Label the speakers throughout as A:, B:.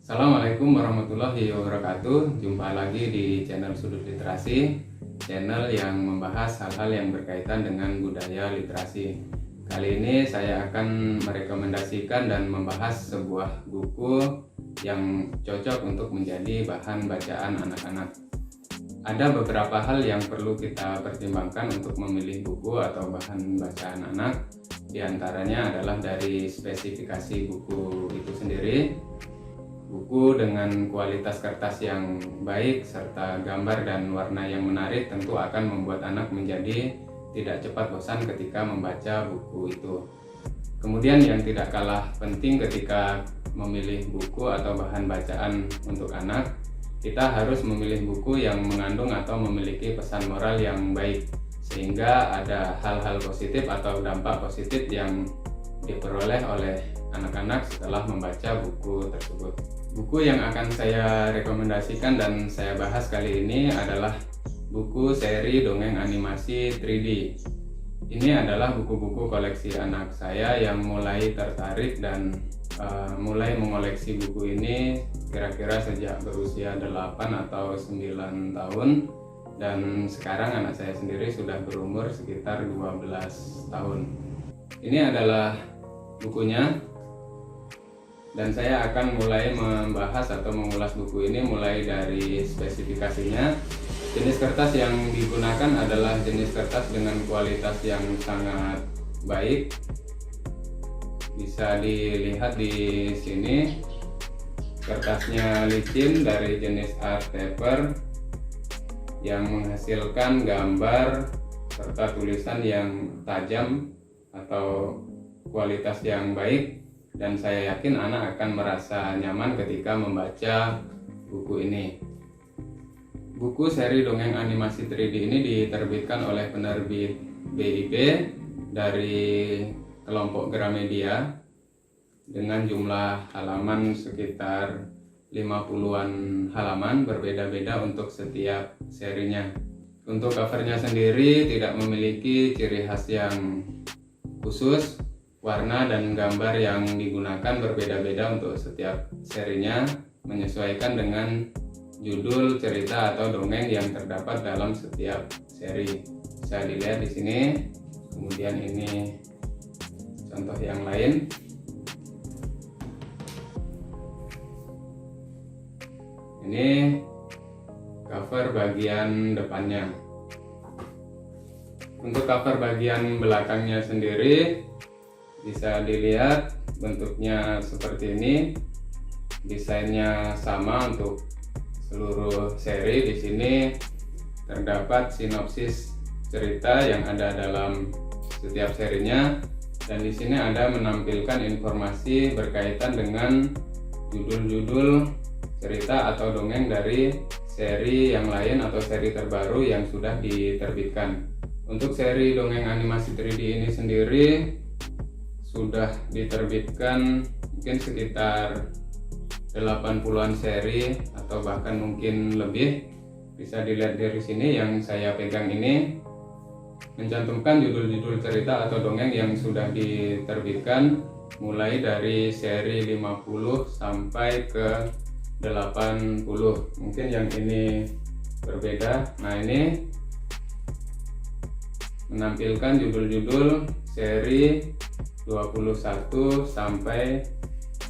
A: Assalamualaikum warahmatullahi wabarakatuh. Jumpa lagi di channel Sudut Literasi, channel yang membahas hal-hal yang berkaitan dengan budaya literasi. Kali ini saya akan merekomendasikan dan membahas sebuah buku yang cocok untuk menjadi bahan bacaan anak-anak. Ada beberapa hal yang perlu kita pertimbangkan untuk memilih buku atau bahan bacaan anak. Di antaranya adalah dari spesifikasi buku itu sendiri. Buku dengan kualitas kertas yang baik serta gambar dan warna yang menarik tentu akan membuat anak menjadi tidak cepat bosan ketika membaca buku itu. Kemudian yang tidak kalah penting ketika memilih buku atau bahan bacaan untuk anak, kita harus memilih buku yang mengandung atau memiliki pesan moral yang baik, sehingga ada hal-hal positif atau dampak positif yang diperoleh oleh anak-anak setelah membaca buku tersebut. Buku yang akan saya rekomendasikan dan saya bahas kali ini adalah buku seri dongeng animasi 3D. Ini adalah buku-buku koleksi anak saya yang mulai tertarik dan mulai mengoleksi buku ini kira-kira sejak berusia 8 atau 9 tahun, dan sekarang anak saya sendiri sudah berumur sekitar 12 tahun. Ini adalah bukunya, dan saya akan mulai membahas atau mengulas buku ini mulai dari spesifikasinya. Jenis kertas yang digunakan adalah jenis kertas dengan kualitas yang sangat baik. Bisa dilihat di sini, kertasnya licin dari jenis art paper yang menghasilkan gambar serta tulisan yang tajam atau kualitas yang baik, dan saya yakin anak akan merasa nyaman ketika membaca buku ini. Buku seri dongeng animasi 3D ini diterbitkan oleh penerbit BIP dari kelompok Gramedia dengan jumlah halaman sekitar 50-an halaman, berbeda-beda untuk setiap serinya. Untuk covernya sendiri tidak memiliki ciri khas yang khusus. Warna dan gambar yang digunakan berbeda-beda untuk setiap serinya, menyesuaikan dengan judul cerita atau dongeng yang terdapat dalam setiap seri. Bisa dilihat di sini. Kemudian ini contoh yang lain. Ini cover bagian depannya. Untuk cover bagian belakangnya sendiri bisa dilihat bentuknya seperti ini. Desainnya sama untuk seluruh seri. Di sini terdapat sinopsis cerita yang ada dalam setiap serinya, dan di sini ada menampilkan informasi berkaitan dengan judul-judul cerita atau dongeng dari seri yang lain atau seri terbaru yang sudah diterbitkan. Untuk seri dongeng animasi 3D ini sendiri sudah diterbitkan mungkin sekitar 80-an seri atau bahkan mungkin lebih. Bisa dilihat dari sini, yang saya pegang ini mencantumkan judul-judul cerita atau dongeng yang sudah diterbitkan mulai dari seri 50 sampai ke 80. Mungkin yang ini berbeda. Nah, ini menampilkan judul-judul seri 21 sampai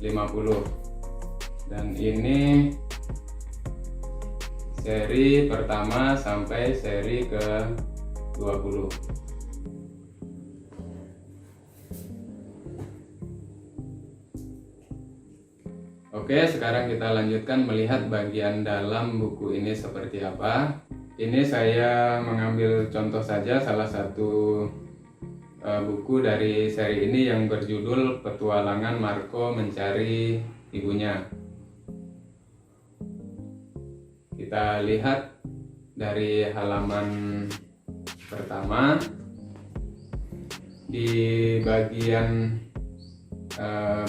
A: 50, dan ini seri pertama sampai seri ke 20. Oke, sekarang kita lanjutkan melihat bagian dalam buku ini seperti apa. Ini saya mengambil contoh saja salah satu buku dari seri ini yang berjudul Petualangan Marco Mencari Ibunya. Kita lihat dari halaman pertama. Di bagian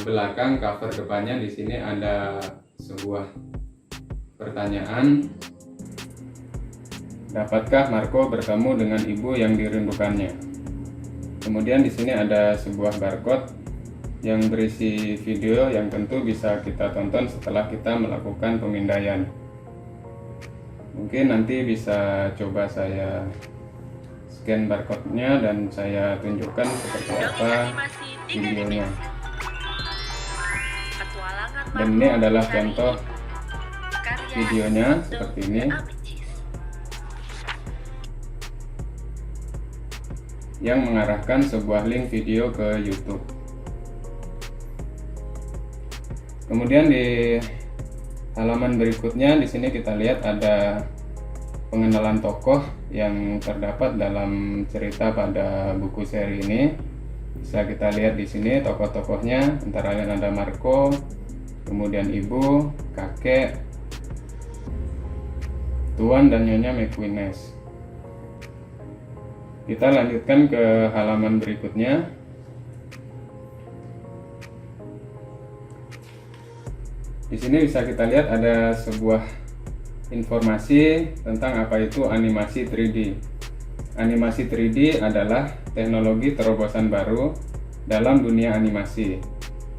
A: belakang cover depannya di sini ada sebuah pertanyaan. Dapatkah Marco bertemu dengan ibu yang dirindukannya? Kemudian di sini ada sebuah barcode yang berisi video yang tentu bisa kita tonton setelah kita melakukan pemindaian. Mungkin nanti bisa coba saya scan barcode-nya dan saya tunjukkan seperti apa videonya. Dan ini adalah contoh videonya seperti ini, yang mengarahkan sebuah link video ke YouTube. Kemudian di halaman berikutnya, di sini kita lihat ada pengenalan tokoh yang terdapat dalam cerita pada buku seri ini. Bisa kita lihat di sini tokoh-tokohnya, antara lain ada Marco, kemudian ibu, kakek, Tuan dan Nyonya McInnes. Kita lanjutkan ke halaman berikutnya. Di sini bisa kita lihat ada sebuah informasi tentang apa itu animasi 3D. Animasi 3D adalah teknologi terobosan baru dalam dunia animasi.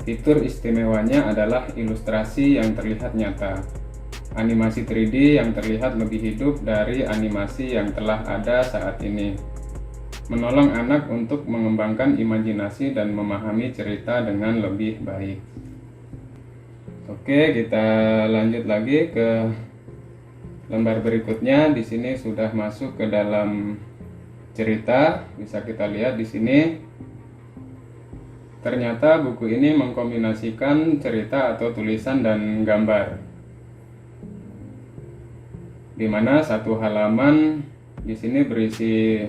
A: Fitur istimewanya adalah ilustrasi yang terlihat nyata. Animasi 3D yang terlihat lebih hidup dari animasi yang telah ada saat ini, menolong anak untuk mengembangkan imajinasi dan memahami cerita dengan lebih baik. Oke, kita lanjut lagi ke lembar berikutnya. Di sini sudah masuk ke dalam cerita. Bisa kita lihat di sini. Ternyata buku ini mengkombinasikan cerita atau tulisan dan gambar, di mana satu halaman di sini berisi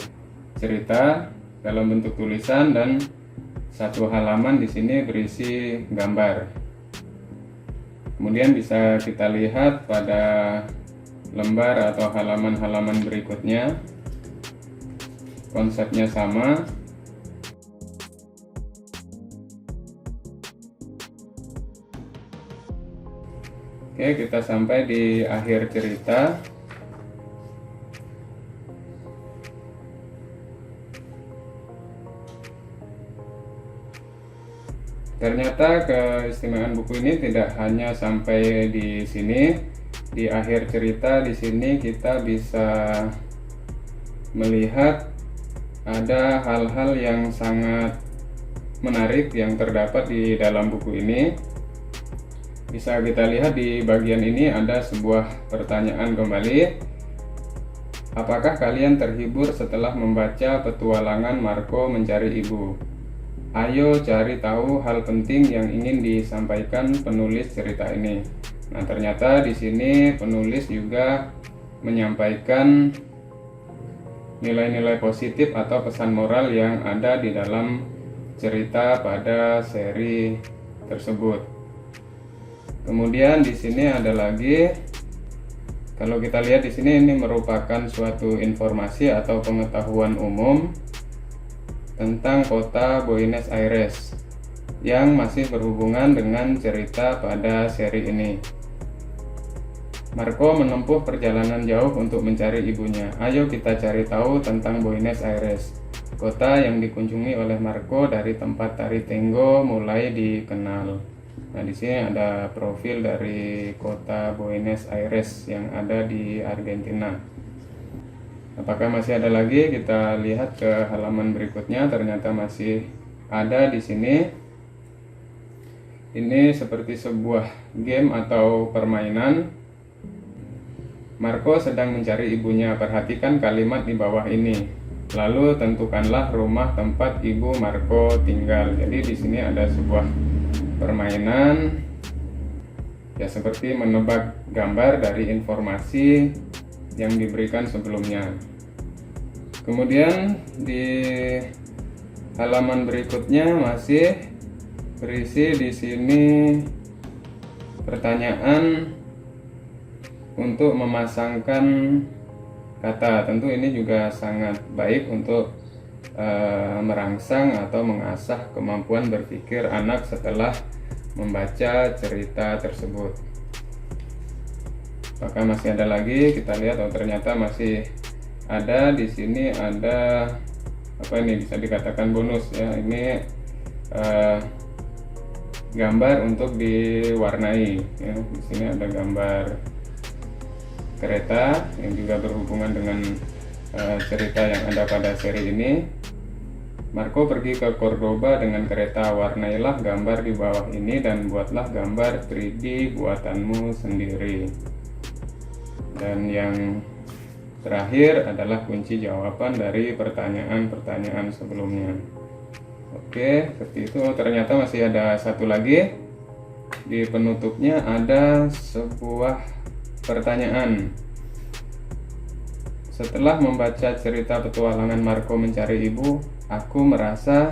A: cerita dalam bentuk tulisan dan satu halaman di sini berisi gambar. Kemudian bisa kita lihat pada lembar atau halaman-halaman berikutnya, konsepnya sama. Oke, kita sampai di akhir cerita. Ternyata keistimewaan buku ini tidak hanya sampai di sini. Di akhir cerita di sini kita bisa melihat ada hal-hal yang sangat menarik yang terdapat di dalam buku ini. Bisa kita lihat di bagian ini ada sebuah pertanyaan kembali. Apakah kalian terhibur setelah membaca petualangan Marco mencari ibu? Ayo cari tahu hal penting yang ingin disampaikan penulis cerita ini. Nah, ternyata di sini penulis juga menyampaikan nilai-nilai positif atau pesan moral yang ada di dalam cerita pada seri tersebut. Kemudian di sini ada lagi, kalau kita lihat di sini, ini merupakan suatu informasi atau pengetahuan umum tentang kota Buenos Aires yang masih berhubungan dengan cerita pada seri ini. Marco menempuh perjalanan jauh untuk mencari ibunya. Ayo kita cari tahu tentang Buenos Aires, kota yang dikunjungi oleh Marco dari tempat tari tango mulai dikenal. Nah, di sini ada profil dari kota Buenos Aires yang ada di Argentina. Apakah masih ada lagi? Kita lihat ke halaman berikutnya. Ternyata masih ada di sini. Ini seperti sebuah game atau permainan. Marco sedang mencari ibunya. Perhatikan kalimat di bawah ini. Lalu tentukanlah rumah tempat ibu Marco tinggal. Jadi di sini ada sebuah permainan, ya seperti menebak gambar dari informasi yang diberikan sebelumnya. Kemudian di halaman berikutnya masih berisi di sini pertanyaan untuk memasangkan kata. Tentu ini juga sangat baik untuk merangsang atau mengasah kemampuan berpikir anak setelah membaca cerita tersebut. Apakah masih ada lagi? Kita lihat, oh ternyata masih ada di sini. Ada apa ini, bisa dikatakan bonus ya. Ini gambar untuk diwarnai ya. Di sini ada gambar kereta yang juga berhubungan dengan cerita yang ada pada seri ini. Marco pergi ke Cordoba dengan kereta. Warnailah gambar di bawah ini dan buatlah gambar 3D buatanmu sendiri. Dan yang terakhir adalah kunci jawaban dari pertanyaan-pertanyaan sebelumnya. Oke, seperti itu. Ternyata masih ada satu lagi. Di penutupnya ada sebuah pertanyaan. Setelah membaca cerita petualangan Marco mencari ibu, aku merasa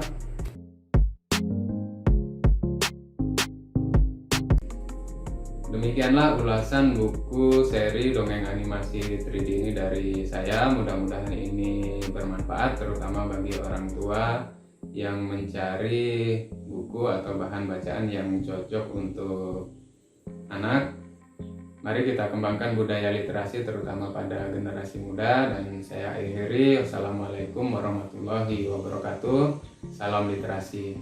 A: demikianlah ulasan buku seri dongeng animasi 3D ini dari saya. Mudah-mudahan ini bermanfaat terutama bagi orang tua yang mencari buku atau bahan bacaan yang cocok untuk anak. Mari kita kembangkan budaya literasi terutama pada generasi muda. Dan saya akhiri, wassalamualaikum warahmatullahi wabarakatuh. Salam literasi.